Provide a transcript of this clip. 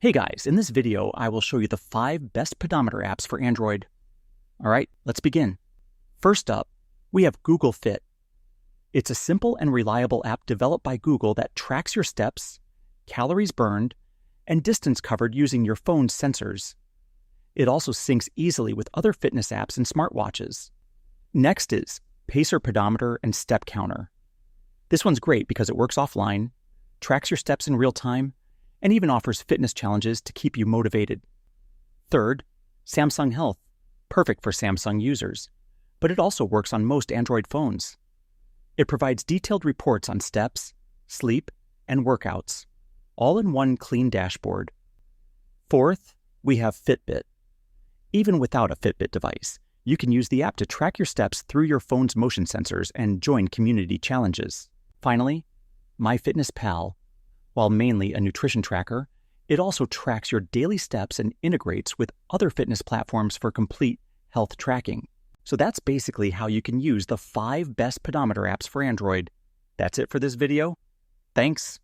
Hey guys, in this video, I will show you the 5 best pedometer apps for Android. All right, let's begin. First up, we have Google Fit. It's a simple and reliable app developed by Google that tracks your steps, calories burned, and distance covered using your phone's sensors. It also syncs easily with other fitness apps and smartwatches. Next is Pacer Pedometer and Step Counter. This one's great because it works offline, tracks your steps in real time, and even offers fitness challenges to keep you motivated. Third, Samsung Health, perfect for Samsung users, but it also works on most Android phones. It provides detailed reports on steps, sleep, and workouts, all in one clean dashboard. Fourth, we have Fitbit. Even without a Fitbit device, you can use the app to track your steps through your phone's motion sensors and join community challenges. Finally, MyFitnessPal. While mainly a nutrition tracker, it also tracks your daily steps and integrates with other fitness platforms for complete health tracking. So that's basically how you can use the 5 best pedometer apps for Android. That's it for this video. Thanks.